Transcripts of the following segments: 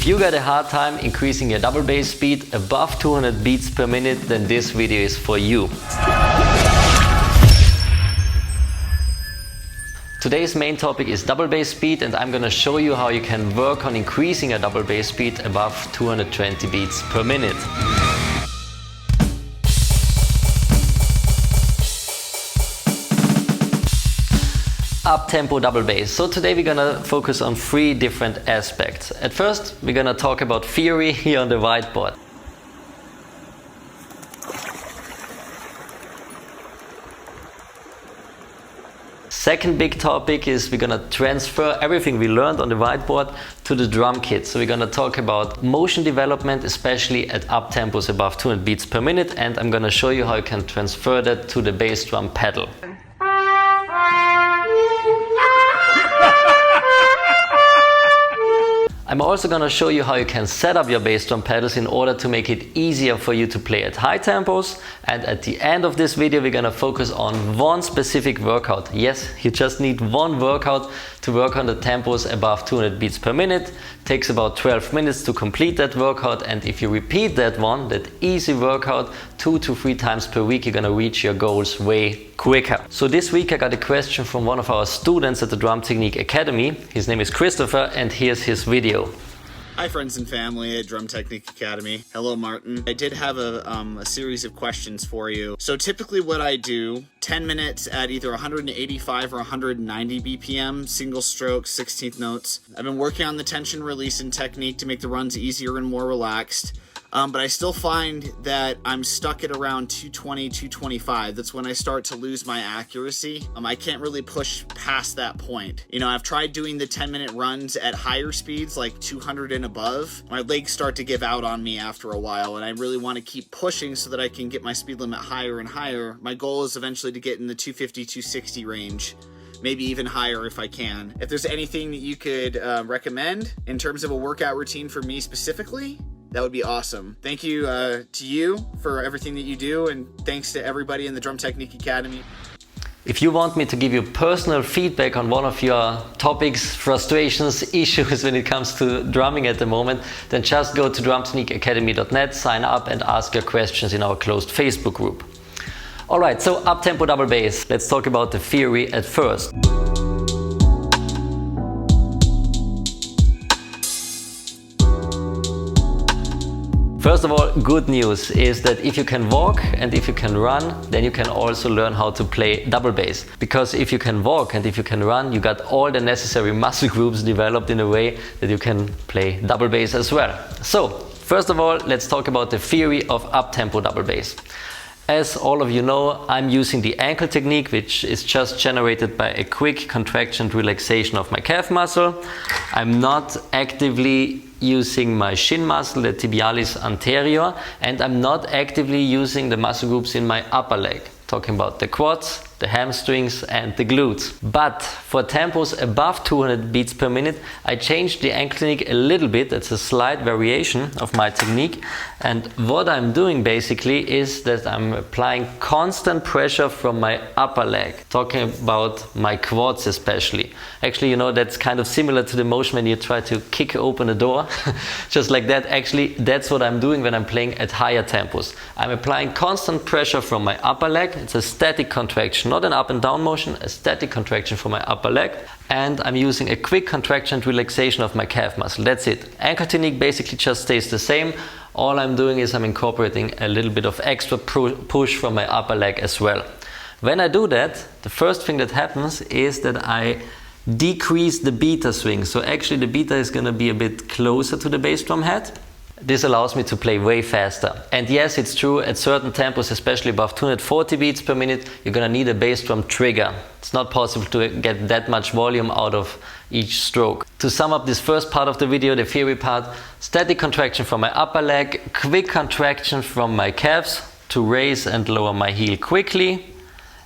If you got a hard time increasing your double bass speed above 200 beats per minute, then this video is for you. Today's main topic is double bass speed, and I'm gonna show you how you can work on increasing your double bass speed above 220 beats per minute. Up-tempo double bass. So today we're gonna focus on three different aspects. At first, we're gonna talk about theory here on the whiteboard. Second big topic is we're gonna transfer everything we learned on the whiteboard to the drum kit. So we're gonna talk about motion development, especially at up tempos above 200 beats per minute, and I'm gonna show you how you can transfer that to the bass drum pedal. I'm also going to show you how you can set up your bass drum pedals in order to make it easier for you to play at high tempos. And at the end of this video, we're going to focus on one specific workout. Yes, you just need one workout to work on the tempos above 200 beats per minute. It takes about 12 minutes to complete that workout, and if you repeat that easy workout 2 to 3 times per week, you're going to reach your goals way quicker. So this week I got a question from one of our students at the Drum Technique Academy. His name is Christopher, and here's his video. Hi friends and family at Drum Technique Academy. Hello Martin. I did have a series of questions for you. So typically what I do, 10 minutes at either 185 or 190 BPM, single stroke, 16th notes. I've been working on the tension releasing technique to make the runs easier and more relaxed. But I still find that I'm stuck at around 220, 225. That's when I start to lose my accuracy. I can't really push past that point. You know, I've tried doing the 10-minute runs at higher speeds, like 200 and above. My legs start to give out on me after a while, and I really want to keep pushing so that I can get my speed limit higher and higher. My goal is eventually to get in the 250, 260 range. Maybe even higher if I can. If there's anything that you could recommend in terms of a workout routine for me specifically, that would be awesome. Thank you to you for everything that you do, and thanks to everybody in the Drum Technique Academy. If you want me to give you personal feedback on one of your topics, frustrations, issues when it comes to drumming at the moment, then just go to drumtechniqueacademy.net, sign up and ask your questions in our closed Facebook group. Alright, so up-tempo double bass. Let's talk about the theory at first. First of all, good news is that if you can walk and if you can run, then you can also learn how to play double bass. Because if you can walk and if you can run, you got all the necessary muscle groups developed in a way that you can play double bass as well. So, first of all, let's talk about the theory of up-tempo double bass. As all of you know, I'm using the ankle technique, which is just generated by a quick contraction and relaxation of my calf muscle. I'm not actively using my shin muscle, the tibialis anterior, and I'm not actively using the muscle groups in my upper leg, talking about the quads, the hamstrings and the glutes. But for tempos above 200 beats per minute, I changed the ankle technique a little bit. It's a slight variation of my technique, and what I'm doing basically is that I'm applying constant pressure from my upper leg, talking about my quads especially. Actually, you know, that's kind of similar to the motion when you try to kick open a door. Just like that. Actually, that's what I'm doing when I'm playing at higher tempos. I'm applying constant pressure from my upper leg. It's a static contraction, not an up and down motion, a static contraction for my upper leg, and I'm using a quick contraction and relaxation of my calf muscle. That's it. Ankle technique basically just stays the same. All I'm doing is I'm incorporating a little bit of extra push from my upper leg as well. When I do that, the first thing that happens is that I decrease the beta swing. So actually the beta is going to be a bit closer to the bass drum head. This allows me to play way faster. And yes, it's true, at certain tempos, especially above 240 beats per minute, you're gonna need a bass drum trigger. It's not possible to get that much volume out of each stroke. To sum up this first part of the video, the theory part, static contraction from my upper leg, quick contraction from my calves to raise and lower my heel quickly.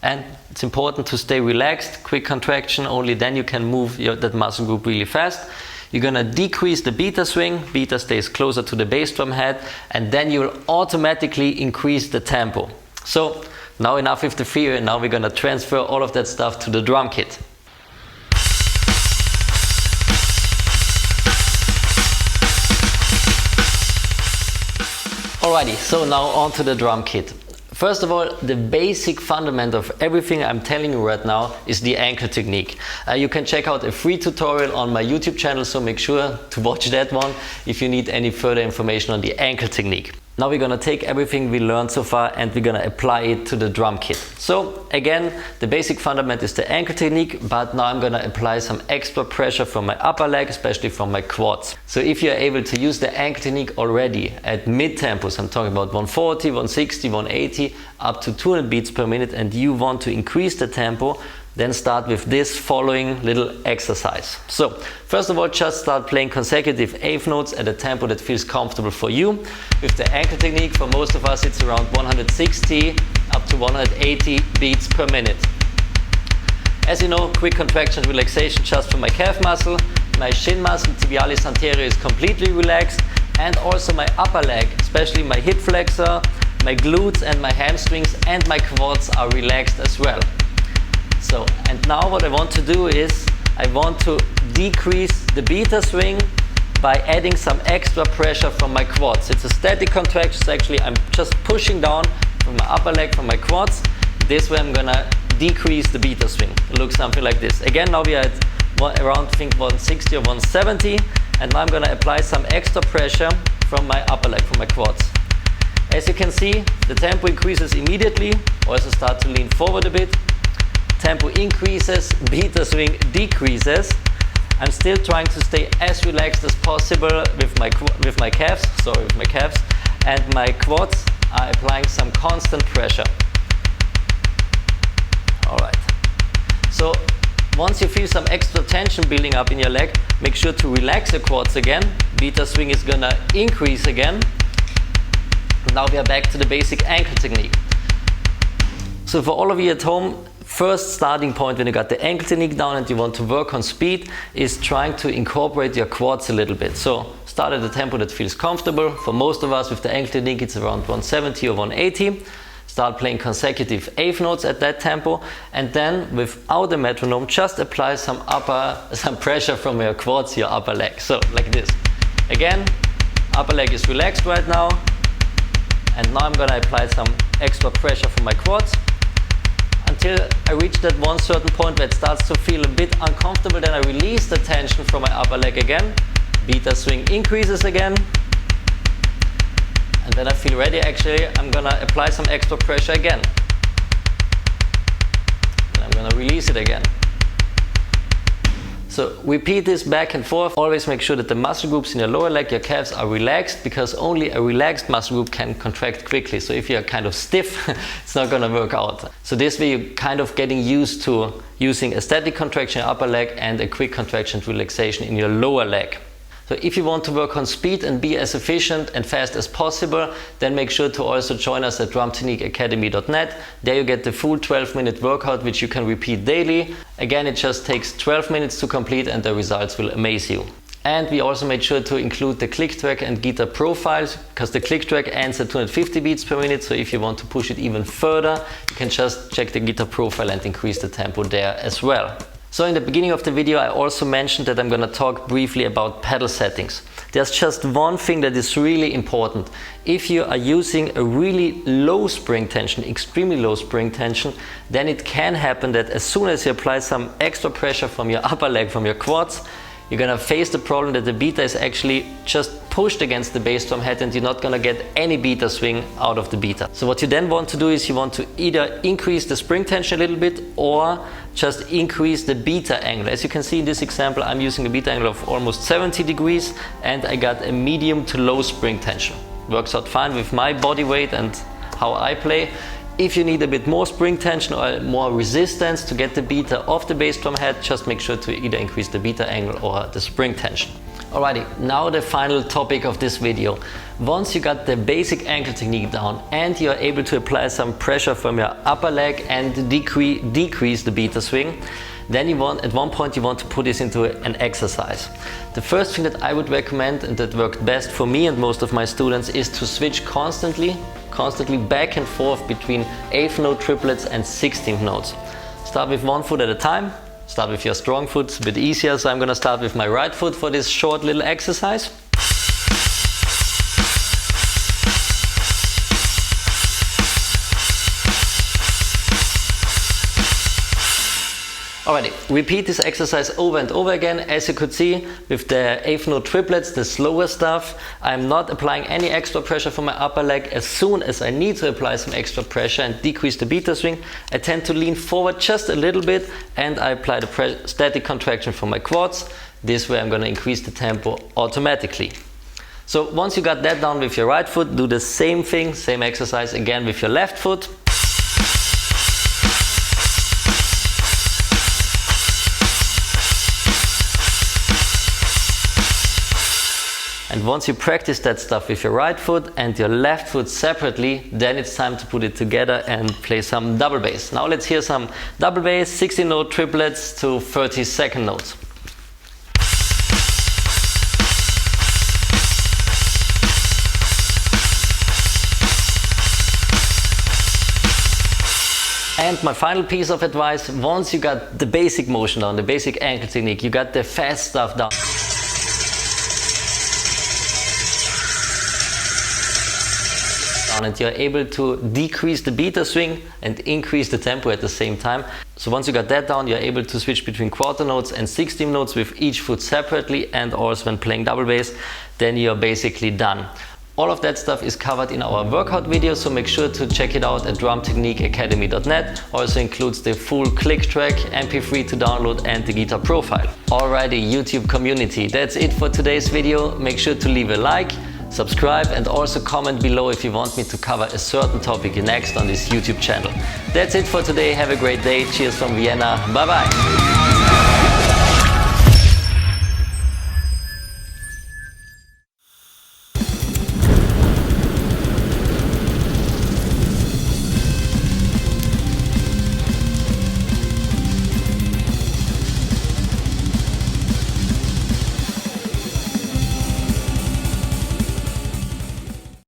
And it's important to stay relaxed, quick contraction, only then you can move that muscle group really fast. You're gonna decrease the beta swing, beta stays closer to the bass drum head, and then you'll automatically increase the tempo. So now enough with the theory, and now we're gonna transfer all of that stuff to the drum kit. Alrighty, so now on to the drum kit. First of all, the basic fundament of everything I'm telling you right now is the ankle technique. You can check out a free tutorial on my YouTube channel, so make sure to watch that one if you need any further information on the ankle technique. Now we're gonna take everything we learned so far and we're gonna apply it to the drum kit. So again, the basic fundament is the ankle technique, but now I'm gonna apply some extra pressure from my upper leg, especially from my quads. So if you're able to use the ankle technique already at mid tempos, I'm talking about 140, 160, 180, up to 200 beats per minute, and you want to increase the tempo, then start with this following little exercise. So first of all, just start playing consecutive eighth notes at a tempo that feels comfortable for you. With the ankle technique, for most of us it's around 160 up to 180 beats per minute. As you know, quick contraction relaxation just for my calf muscle. My shin muscle, tibialis anterior, is completely relaxed, and also my upper leg, especially my hip flexor, my glutes and my hamstrings and my quads are relaxed as well. So, and now what I want to do is I want to decrease the beta swing by adding some extra pressure from my quads. It's a static contraction, so actually I'm just pushing down from my upper leg, from my quads. This way I'm gonna decrease the beta swing. It looks something like this. Again, now we are at around, I think, 160 or 170, and now I'm gonna apply some extra pressure from my upper leg, from my quads. As you can see, the tempo increases immediately. Also start to lean forward a bit. Tempo increases, beta swing decreases. I'm still trying to stay as relaxed as possible with my calves, and my quads are applying some constant pressure. Alright. So once you feel some extra tension building up in your leg, make sure to relax your quads again. Beta swing is gonna increase again. Now we are back to the basic ankle technique. So for all of you at home, first starting point when you got the ankle technique down and you want to work on speed is trying to incorporate your quads a little bit. So start at a tempo that feels comfortable. For most of us with the ankle technique it's around 170 or 180. Start playing consecutive eighth notes at that tempo, and then without a metronome just apply some pressure from your quads, your upper leg. So like this. Again, upper leg is relaxed right now, and now I'm gonna apply some extra pressure from my quads until I reach that one certain point where it starts to feel a bit uncomfortable. Then I release the tension from my upper leg again. Beta swing increases again. And then I feel ready. Actually, I'm gonna apply some extra pressure again. And I'm gonna release it again. So repeat this back and forth. Always make sure that the muscle groups in your lower leg, your calves, are relaxed, because only a relaxed muscle group can contract quickly. So if you're kind of stiff, it's not gonna work out. So this way you're kind of getting used to using a static contraction in your upper leg and a quick contraction relaxation in your lower leg. So if you want to work on speed and be as efficient and fast as possible, then make sure to also join us at drumtechniqueacademy.net. There you get the full 12-minute workout, which you can repeat daily. Again, it just takes 12 minutes to complete and the results will amaze you. And we also made sure to include the click track and guitar profiles, because the click track ends at 250 beats per minute. So if you want to push it even further, you can just check the guitar profile and increase the tempo there as well. So in the beginning of the video, I also mentioned that I'm going to talk briefly about pedal settings. There's just one thing that is really important. If you are using a really low spring tension, extremely low spring tension, then it can happen that as soon as you apply some extra pressure from your upper leg, from your quads, you're going to face the problem that the beta is actually just pushed against the bass drum head and you're not going to get any beta swing out of the beta. So what you then want to do is you want to either increase the spring tension a little bit or just increase the beta angle. As you can see in this example, I'm using a beta angle of almost 70 degrees and I got a medium to low spring tension. Works out fine with my body weight and how I play. If you need a bit more spring tension or more resistance to get the beta off the bass drum head, just make sure to either increase the beta angle or the spring tension. Alrighty, now the final topic of this video. Once you got the basic ankle technique down and you're able to apply some pressure from your upper leg and decrease the beta swing, then at one point you want to put this into an exercise. The first thing that I would recommend, and that worked best for me and most of my students, is to switch constantly back and forth between 8th note triplets and 16th notes. Start with one foot at a time. Start with your strong foot, it's a bit easier, so I'm going to start with my right foot for this short little exercise. Alrighty, repeat this exercise over and over again. As you could see, with the eighth note triplets, the slower stuff, I'm not applying any extra pressure from my upper leg. As soon as I need to apply some extra pressure and decrease the beta swing, I tend to lean forward just a little bit and I apply the static contraction from my quads. This way I'm going to increase the tempo automatically. So once you got that down with your right foot, do the same thing, same exercise again with your left foot. And once you practice that stuff with your right foot and your left foot separately, then it's time to put it together and play some double bass. Now let's hear some double bass, 16 note triplets to 32nd notes. And my final piece of advice, once you got the basic motion down, the basic ankle technique, you got the fast stuff down, and you're able to decrease the beta swing and increase the tempo at the same time. So once you got that down, you're able to switch between quarter notes and 16th notes with each foot separately, and also when playing double bass, then you're basically done. All of that stuff is covered in our workout video, so make sure to check it out at drumtechniqueacademy.net. Also includes the full click track, MP3 to download, and the guitar profile. Alrighty, YouTube community, that's it for today's video. Make sure to leave a like, subscribe, and also comment below if you want me to cover a certain topic next on this YouTube channel. That's it for today. Have a great day. Cheers from Vienna. Bye bye.